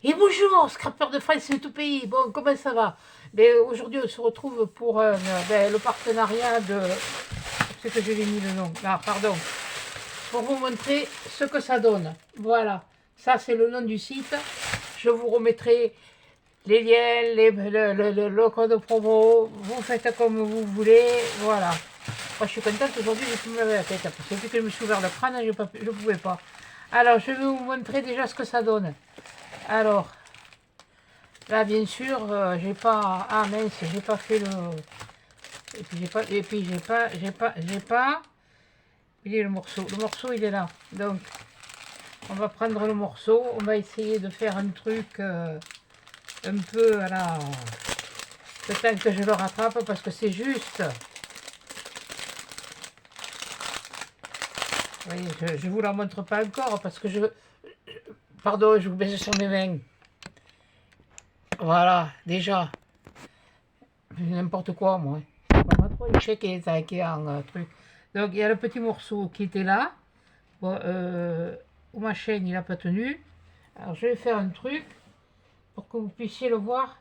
Et bonjour, scrapper de France et tout pays. Bon, comment ça va? Mais aujourd'hui, on se retrouve pour le partenariat de... C'est que je l'ai mis le nom. Ah, pardon. Pour vous montrer ce que ça donne. Voilà. Ça, c'est le nom du site. Je vous remettrai les liens, le code promo. Vous faites comme vous voulez. Voilà. Moi, je suis contente. Aujourd'hui, j'ai pu me laver la tête. Parce que depuis que je me suis ouvert le crâne, je ne pouvais pas. Alors, je vais vous montrer déjà ce que ça donne. Alors, là, bien sûr, j'ai pas... Ah mince, j'ai pas fait le... Et puis j'ai pas... Il est le morceau. Le morceau, il est là. Donc, on va prendre le morceau. On va essayer de faire un truc un peu à la... Le temps que je le rattrape parce que c'est juste... Oui, je vous la montre pas encore parce que je... Pardon, je vous baisse sur mes mains. Voilà, déjà. N'importe quoi, moi. Pas trop le chèque qui est en truc. Donc, il y a le petit morceau qui était là. Bon, ma chaîne, il n'a pas tenu. Alors, je vais faire un truc pour que vous puissiez le voir.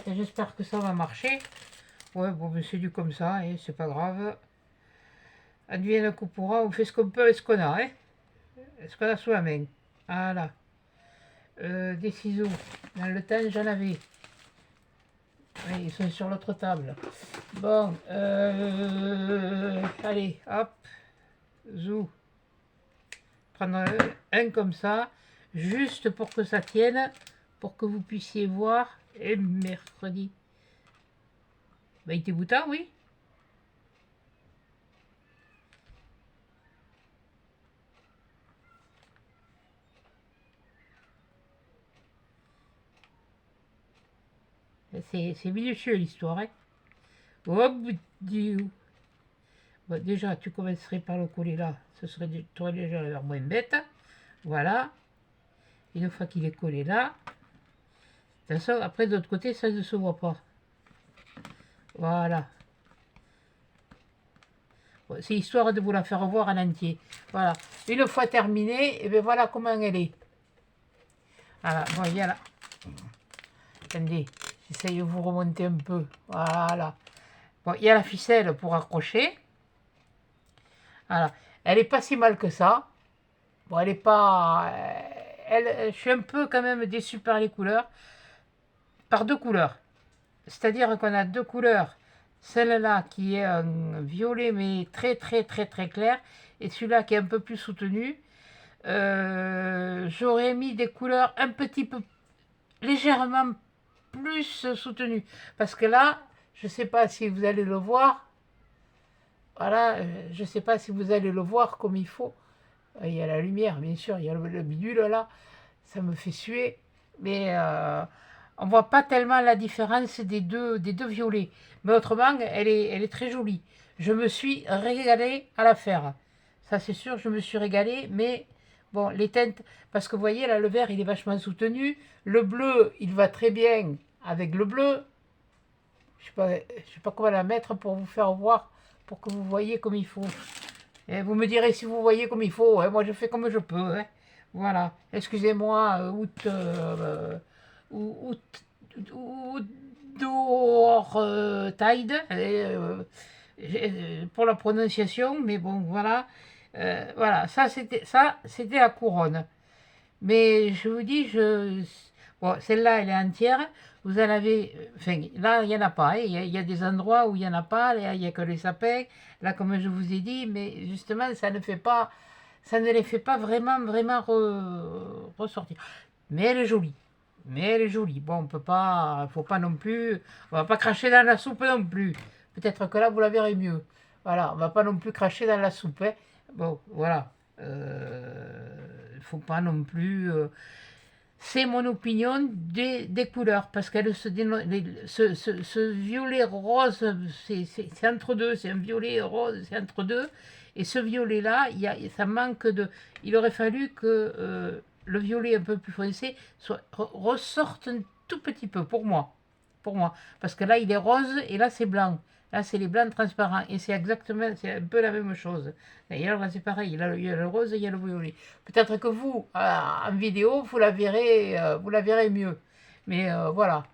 Et j'espère que ça va marcher. Ouais, bon, mais c'est du comme ça, et c'est pas grave. Advienne que pourra, on fait ce qu'on peut avec ce qu'on a, hein. Ce qu'on a sous la main. Voilà. Des ciseaux. Dans le temps, j'en avais. Oui, ils sont sur l'autre table. Bon, allez, hop, zou. Prendre un comme ça, juste pour que ça tienne, pour que vous puissiez voir. Et mercredi. Bah, il était boutin, oui. C'est minutieux l'histoire, hein. Oh, Dieu. Bon, déjà, tu commencerais par le coller là. Ce serait, tu aurais déjà l'air moins bête. Voilà. Une fois qu'il est collé là. De toute façon, après, de l'autre côté, ça ne se voit pas. Voilà. Bon, c'est histoire de vous la faire voir en entier. Voilà. Une fois terminée, et bien voilà comment elle est. Voilà. Bon, il y a là. Attendez, j'essaye de vous remonter un peu. Voilà. Bon, il y a la ficelle pour accrocher. Voilà. Elle est pas si mal que ça. Bon, elle est pas... je suis un peu quand même déçu par les couleurs. Par deux couleurs. C'est-à-dire qu'on a deux couleurs. Celle-là qui est un violet mais très très très très clair. Et celui-là qui est un peu plus soutenu. J'aurais mis des couleurs un petit peu légèrement plus soutenues. Parce que là, je ne sais pas si vous allez le voir. Voilà, je ne sais pas si vous allez le voir comme il faut. Il y a la lumière, bien sûr, il y a le bidule là. Ça me fait suer. Mais on ne voit pas tellement la différence des deux violets. Mais autrement, elle est très jolie. Je me suis régalée à la faire. Ça, c'est sûr, je me suis régalée. Mais bon, les teintes, parce que vous voyez, là, le vert, il est vachement soutenu. Le bleu, il va très bien avec le bleu. Je sais pas comment la mettre pour vous faire voir, pour que vous voyez comme il faut. Et vous me direz si vous voyez comme il faut. Hein. Moi, je fais comme je peux. Hein. Voilà. Excusez-moi, outdoor tide pour la prononciation, mais bon, voilà. Voilà, c'était la couronne. Mais je vous dis, bon, celle-là, elle est entière. Vous en avez, enfin, là, il n'y en a pas. Hein. Il y a des endroits où il n'y en a pas. Là, il n'y a que les sapins. Là, comme je vous ai dit, mais justement, ça ne les fait pas vraiment, vraiment ressortir. Mais elle est jolie. Mais elle est jolie. Bon, on peut pas, faut pas non plus, on va pas cracher dans la soupe non plus. Peut-être que là, vous la verrez mieux. Voilà, on va pas non plus cracher dans la soupe. Hein. Bon, voilà. Il faut pas non plus. C'est mon opinion des couleurs parce qu'elle ce violet rose, c'est entre deux, c'est un violet rose, c'est entre deux. Et ce violet là, ça manque de. Il aurait fallu que le violet un peu plus foncé ressorte un tout petit peu pour moi, parce que là il est rose et là c'est blanc. Là, c'est les blancs transparents. Et c'est exactement, c'est un peu la même chose. D'ailleurs, là, c'est pareil. Il y a le rose, il y a le violet. Peut-être que vous, en vidéo, vous la verrez mieux. Mais voilà.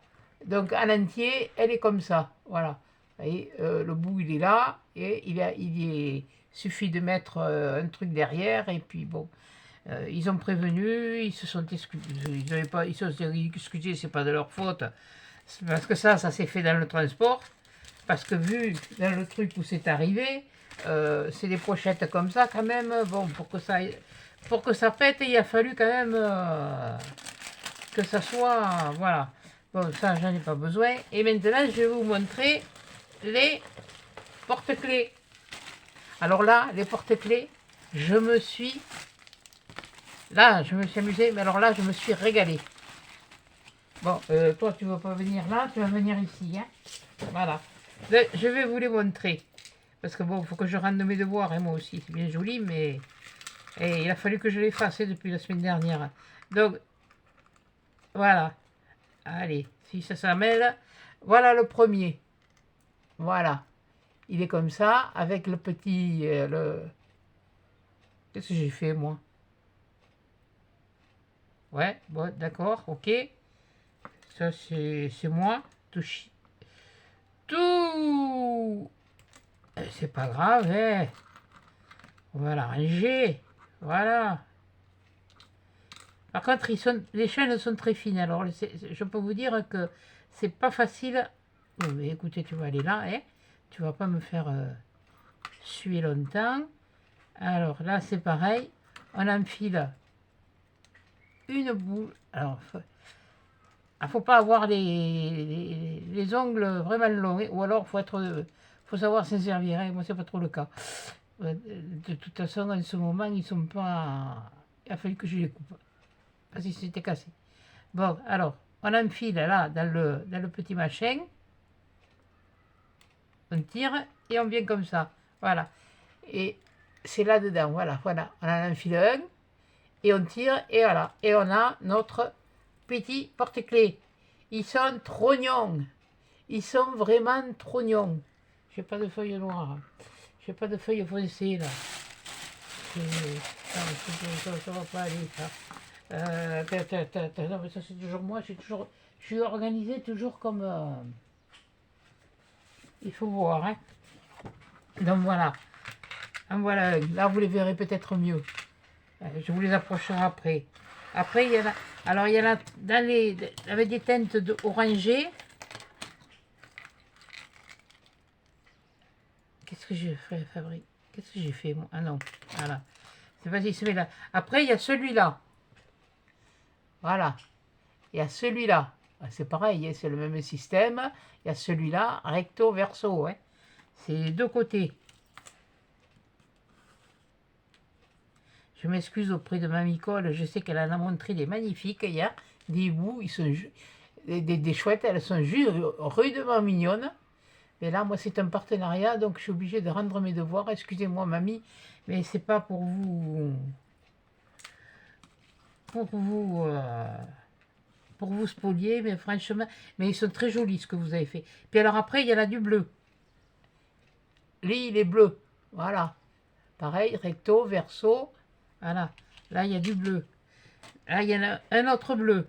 Donc, en entier, elle est comme ça. Voilà. Vous voyez, le bout, il est là. Et il suffit de mettre un truc derrière. Et puis, bon. Ils ont prévenu, ils se sont excusés, ils se sont excusés, c'est pas de leur faute, parce que ça s'est fait dans le transport, parce que vu dans le truc où c'est arrivé, c'est des pochettes comme ça quand même, bon, pour que ça pète, il a fallu quand même que ça soit, voilà. Bon, ça, j'en ai pas besoin. Et maintenant, je vais vous montrer les porte-clés. Alors là, les porte-clés, là, je me suis amusée, mais alors là, je me suis régalée. Bon, toi, tu ne vas pas venir là, tu vas venir ici, hein. Voilà. Je vais vous les montrer. Parce que bon, il faut que je rende mes devoirs, hein, moi aussi. C'est bien joli, mais il a fallu que je les fasse depuis la semaine dernière. Donc, voilà. Allez, si ça s'amène. Voilà le premier. Voilà. Il est comme ça, avec le petit... Qu'est-ce que j'ai fait, moi? Ouais, bon, d'accord, ok. Ça, c'est moi. Tout. C'est pas grave, hein. On va l'arranger. Voilà. Par contre, les chaînes sont très fines. Alors, je peux vous dire que c'est pas facile. Bon, mais écoutez, tu vas aller là, hein. Tu vas pas me faire suer longtemps. Alors, là, c'est pareil. On enfile une boule. Alors, faut pas avoir les ongles vraiment longs, hein. Ou alors, faut savoir s'en servir, hein. Moi, c'est pas trop le cas. De toute façon, en ce moment, ils sont pas... Il a fallu que je les coupe. Parce qu'ils s'étaient cassés. Bon, alors, on enfile là, dans le petit machin. On tire et on vient comme ça. Voilà. Et c'est là-dedans, voilà, voilà. On en enfile un. Et on tire, et voilà. Et on a notre petit porte-clés. Ils sont trop mignons. Ils sont vraiment trop mignons. J'ai pas de feuilles noires. J'ai pas de feuilles foncées, là. Ça va pas aller, ça. Non, mais ça c'est toujours moi, je suis organisé toujours comme... il faut voir, hein. Donc voilà. En voilà un. Là, vous les verrez peut-être mieux. Je vous les approcherai après. Après, il y en a... Alors, il y en a avec des teintes orangées. Qu'est-ce que j'ai fait, Fabrice? Qu'est-ce que j'ai fait, moi? Ah non, voilà. C'est vas-y, celui-là. Après, il y a celui-là. Voilà. Il y a celui-là. C'est pareil, hein, c'est le même système. Il y a celui-là, recto, verso. Hein. C'est les deux côtés. Je m'excuse auprès de Mamie Cole. Je sais qu'elle en a montré des magnifiques hier. Des bouts, ils sont des chouettes. Elles sont juste rudement mignonnes. Mais là, moi, c'est un partenariat. Donc, je suis obligée de rendre mes devoirs. Excusez-moi, Mamie. Mais c'est pas pour vous... Pour vous spolier, mais franchement, mais ils sont très jolis ce que vous avez fait. Puis alors après, il y en a du bleu. Lui, il est bleu. Voilà. Pareil, recto, verso. Voilà. Là, il y a du bleu. Là, il y en a un autre bleu.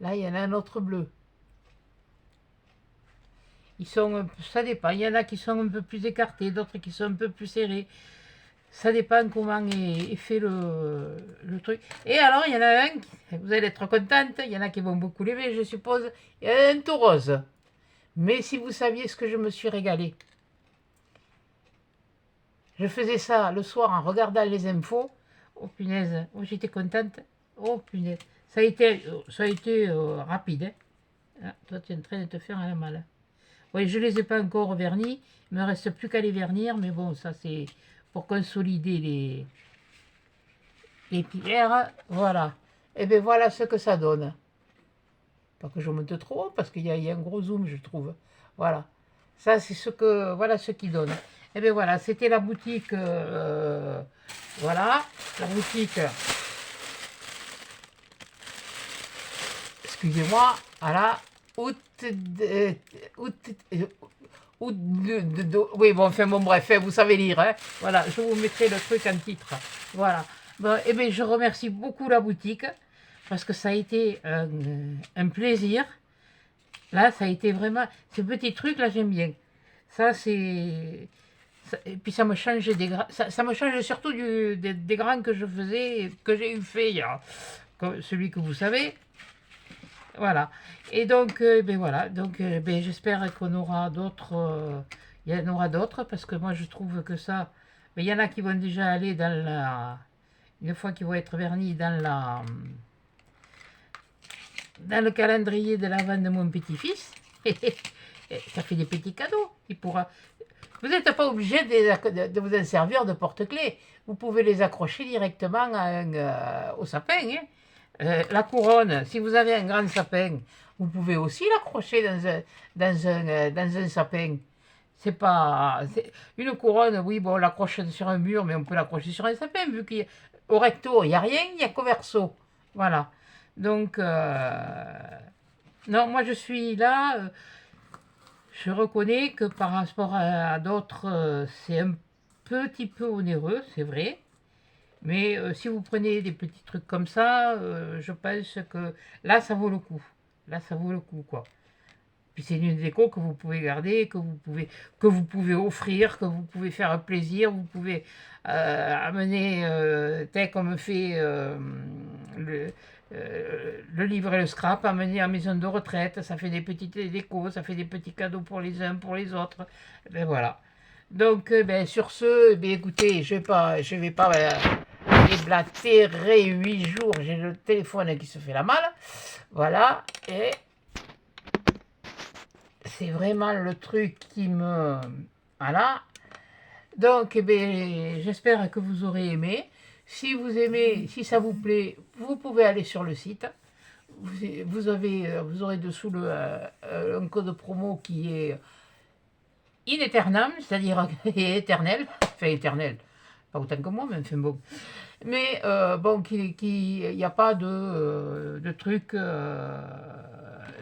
Là, il y en a un autre bleu. Ils sont, ça dépend. Il y en a qui sont un peu plus écartés, d'autres qui sont un peu plus serrés. Ça dépend comment est fait le truc. Et alors, il y en a un, vous allez être contente, il y en a qui vont beaucoup l'aimer, je suppose. Il y en a un tout rose. Mais si vous saviez ce que je me suis régalée. Je faisais ça le soir en regardant les infos. Oh punaise, oh, j'étais contente. Oh punaise. Ça a été rapide. Hein. Ah, toi, tu es en train de te faire un mal. Oui, je ne les ai pas encore vernis. Il ne me reste plus qu'à les vernir. Mais bon, ça c'est pour consolider les pierres. Voilà. Et bien voilà ce que ça donne. Pas que je monte trop, parce qu'il y a un gros zoom, je trouve. Voilà. Ça, c'est voilà ce qui donne. Et bien voilà, c'était la boutique. Voilà. La boutique. Excusez-moi. Voilà. ou oui, bon, enfin, bon, bref, vous savez lire, hein. Voilà, je vous mettrai le truc en titre. Voilà. Bon, eh bien, je remercie beaucoup la boutique, parce que ça a été un plaisir. Là, ça a été vraiment... Ces petits trucs, là, j'aime bien. Ça, c'est... Et puis, ça me change des grains. Ça me change surtout des grains que je faisais, que j'ai eu fait il y a... Celui que vous savez. Voilà. Et donc, ben voilà. Donc, ben, j'espère qu'on aura d'autres... il y en aura d'autres, parce que moi, je trouve que ça... Mais il y en a qui vont déjà aller dans la... Une fois qu'ils vont être vernis dans la... Dans le calendrier de l'avant de mon petit-fils. Ça fait des petits cadeaux. Il pourra... Vous n'êtes pas obligé de vous en servir de porte-clés. Vous pouvez les accrocher directement au sapin. Hein. La couronne, si vous avez un grand sapin, vous pouvez aussi l'accrocher dans un sapin. C'est pas... Une couronne, oui, bon, on l'accroche sur un mur, mais on peut l'accrocher sur un sapin, vu qu'au recto, il n'y a rien, il n'y a qu'au verso. Voilà. Donc, non, moi je suis là, je reconnais que par rapport à d'autres, c'est un petit peu onéreux, c'est vrai. Mais si vous prenez des petits trucs comme ça, je pense que là, ça vaut le coup. Là, ça vaut le coup, quoi. Puis c'est une déco que vous pouvez garder, que vous pouvez offrir, que vous pouvez faire plaisir, vous pouvez amener, tel comme fait le livre et le scrap, amener à maison de retraite, ça fait des petites décos, ça fait des petits cadeaux pour les uns, pour les autres. Ben voilà. Donc, ben, sur ce, ben, écoutez, je vais pas déblatérer 8 jours, j'ai le téléphone qui se fait la malle. Voilà, et c'est vraiment le truc qui me... Voilà. Donc, eh bien, j'espère que vous aurez aimé. Si vous aimez, si ça vous plaît, vous pouvez aller sur le site. Vous aurez dessous un code promo qui est inéternel, c'est-à-dire éternel. Enfin, éternel. Pas autant que moi, mais enfin bon. Mais bon, il n'y a pas de truc...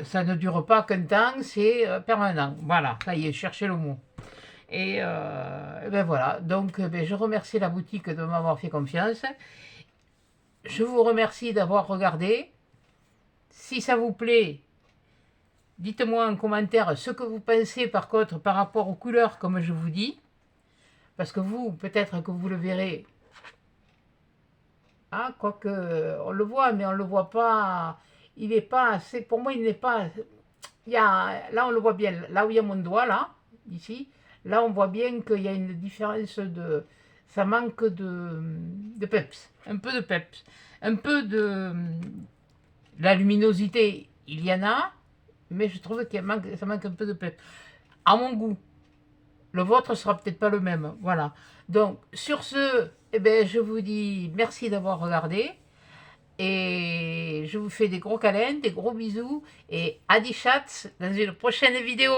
ça ne dure pas qu'un temps, c'est permanent. Voilà, ça y est, cherchez le mot. Et ben voilà, donc ben, je remercie la boutique de m'avoir fait confiance. Je vous remercie d'avoir regardé. Si ça vous plaît, dites-moi en commentaire ce que vous pensez par contre par rapport aux couleurs comme je vous dis. Parce que vous, peut-être que vous le verrez. Ah, quoique, on le voit, mais on ne le voit pas. Il n'est pas assez. Pour moi, il n'est pas. Là, on le voit bien. Là où il y a mon doigt, là, ici, là, on voit bien qu'il y a une différence de. Ça manque de peps. Un peu de peps. Un peu de. La luminosité, il y en a, mais je trouve ça manque un peu de peps. À mon goût. Le vôtre sera peut-être pas le même. Voilà. Donc, sur ce, eh ben, je vous dis merci d'avoir regardé. Et je vous fais des gros câlins, des gros bisous. Et à des chats dans une prochaine vidéo.